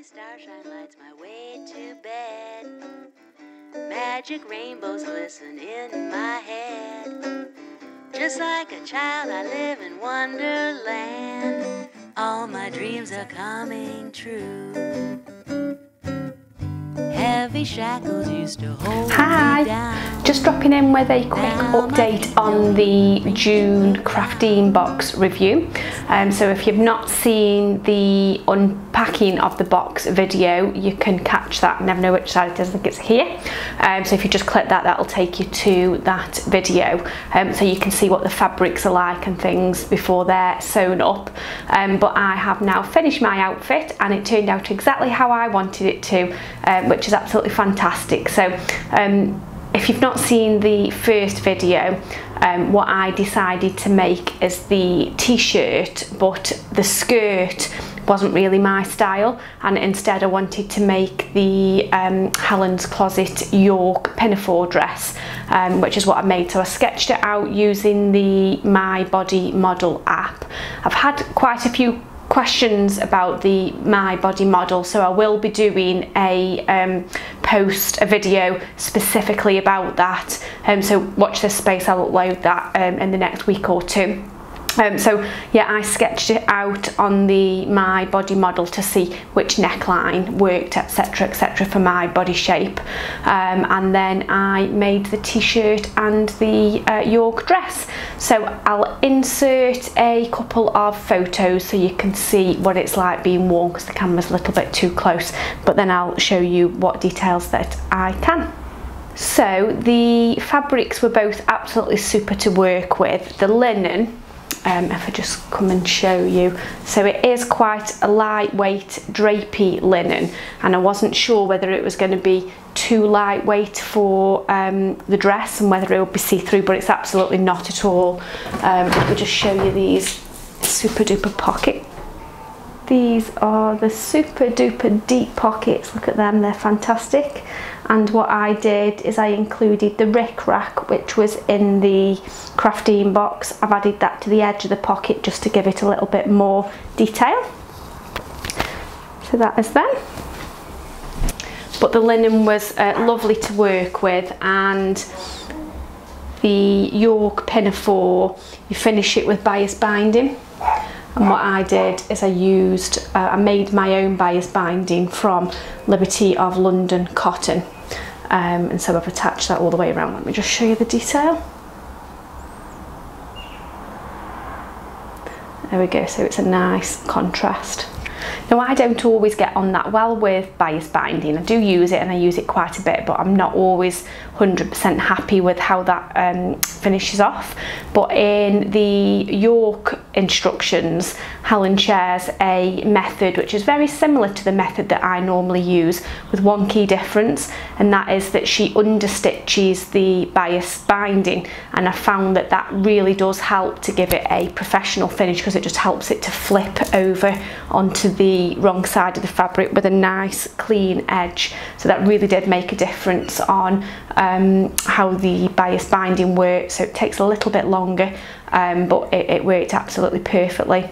Tiny starshine lights my way to bed. Magic rainbows glisten in my head. Just like a child I live in Wonderland. All my dreams are coming true. Heavy shackles used to hold me down. Just dropping in with a quick update on the June Craftine Box review. So if you've not seen the unpacking of the box video, you can catch that. Never know which side it is, I think it's here. So if you just click that, that'll take you to that video. So you can see what the fabrics are like and things before they're sewn up. But I have now finished my outfit and it turned out exactly how I wanted it to, which is absolutely fantastic. So if you've not seen the first video, what I decided to make is the t-shirt, but the skirt wasn't really my style, and instead I wanted to make the Helen's Closet York pinafore dress, which is what I made. So I sketched it out using the My Body Model app. I've had quite a few questions about the My Body Model, so I will be doing a video specifically about that, so watch this space. I'll upload that in the next week or two. So yeah, I sketched it out on the My Body Model to see which neckline worked, etc for my body shape, and then I made the t-shirt and the York dress. So I'll insert a couple of photos so you can see what it's like being worn, because the camera's a little bit too close, but then I'll show you what details that I can. So the fabrics were both absolutely super to work with. The linen, if I just come and show you, so it is quite a lightweight drapey linen, and I wasn't sure whether it was going to be too lightweight for the dress and whether it would be see-through, but it's absolutely not at all. Let me just show you these super duper pockets. These are the super duper deep pockets, look at them, they're fantastic. And what I did is I included the rick-rack, which was in the Craftine box. I've added that to the edge of the pocket just to give it a little bit more detail. So that is them. But the linen was lovely to work with, and the York pinafore, you finish it with bias binding. And what I did is I made my own bias binding from Liberty of London cotton, and so I've attached that all the way around. Let me just show you the detail. There we go, so it's a nice contrast. Now I don't always get on that well with bias binding. I do use it and I use it quite a bit, but I'm not always 100% happy with how that finishes off. But in the York instructions, Helen shares a method which is very similar to the method that I normally use, with one key difference, and that is that she understitches the bias binding, and I found that that really does help to give it a professional finish, because it just helps it to flip over onto the wrong side of the fabric with a nice clean edge. So that really did make a difference on how the bias binding works. So it takes a little bit longer, but it worked absolutely perfectly.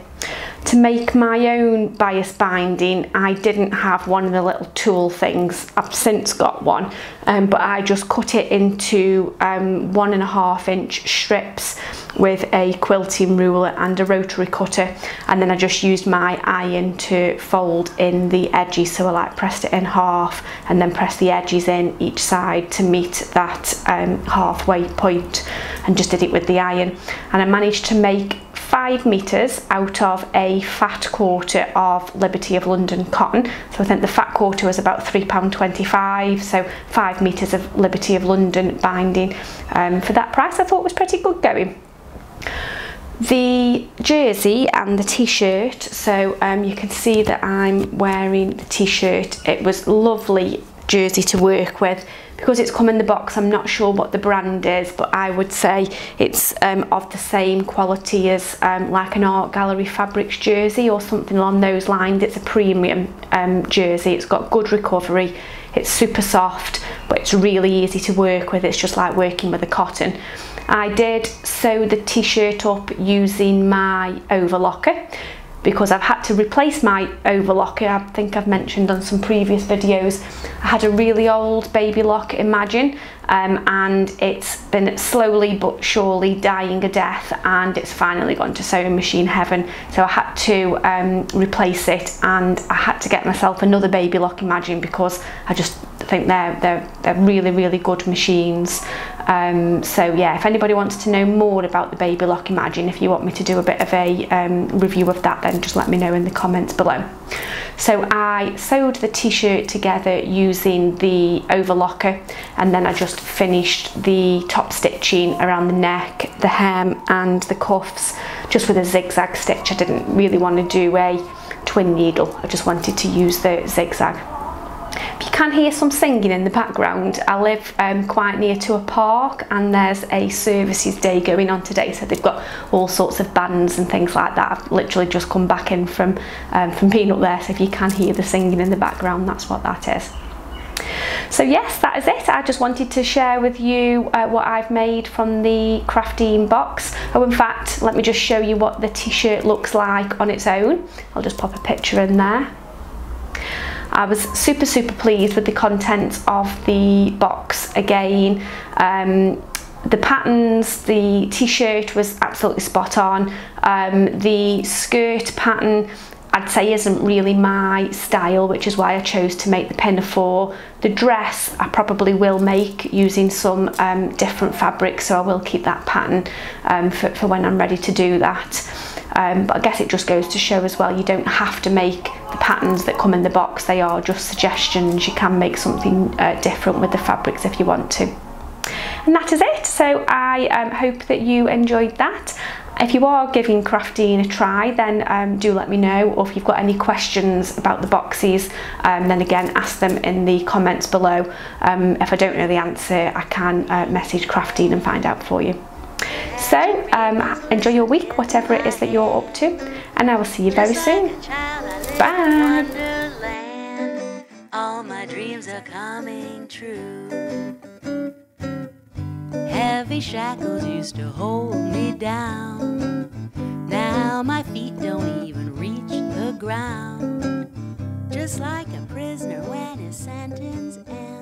To make my own bias binding, I didn't have one of the little tool things. I've since got one, but I just cut it into 1.5 inch strips with a quilting ruler and a rotary cutter, and then I just used my iron to fold in the edges. So I pressed it in half and then pressed the edges in each side to meet that halfway point, and just did it with the iron, and I managed to make 5 meters out of a fat quarter of Liberty of London cotton. So I think the fat quarter was about £3.25, so 5 meters of Liberty of London binding. For that price I thought was pretty good going. The jersey and the t-shirt, so you can see that I'm wearing the t-shirt. It was lovely jersey to work with. Because it's come in the box, I'm not sure what the brand is, but I would say it's of the same quality as like an art gallery fabrics jersey or something along those lines. It's a premium jersey. It's got good recovery. It's super soft, but it's really easy to work with. It's just like working with a cotton. I did sew the t-shirt up using my overlocker. because I've had to replace my overlocker. I think I've mentioned on some previous videos I had a really old baby lock Imagine, and it's been slowly but surely dying a death, and it's finally gone to sewing machine heaven. So I had to replace it, and I had to get myself another baby lock Imagine because I just think they're really good machines. So yeah, if anybody wants to know more about the baby lock Imagine, if you want me to do a bit of a review of that, then just let me know in the comments below. So I sewed the t-shirt together using the overlocker, and then I just finished the top stitching around the neck, the hem and the cuffs just with a zigzag stitch. I didn't really want to do a twin needle, I just wanted to use the zigzag. If you can hear some singing in the background, I live quite near to a park, and there's a services day going on today, so they've got all sorts of bands and things like that. I've literally just come back in from being up there, so if you can hear the singing in the background, that's what that is. So yes, that is it. I just wanted to share with you what I've made from the Craftine box. Oh, in fact, let me just show you what the t-shirt looks like on its own. I'll just pop a picture in there. I was super pleased with the contents of the box. Again, the patterns, the t-shirt was absolutely spot on. The skirt pattern I'd say isn't really my style, which is why I chose to make the pinafore. The dress I probably will make using some different fabric, so I will keep that pattern for when I'm ready to do that. But I guess it just goes to show as well, you don't have to make the patterns that come in the box, they are just suggestions. You can make something different with the fabrics if you want to. And that is it. So I hope that you enjoyed that. If you are giving Craftine a try, then do let me know, or if you've got any questions about the boxes, then again ask them in the comments below. If I don't know the answer, I can message Craftine and find out for you. So enjoy your week, whatever it is that you're up to, and I will see you very soon. Bye. All my dreams are coming true. Heavy shackles used to hold me down. Now my feet don't even reach the ground. Just like a prisoner when his sentence ends.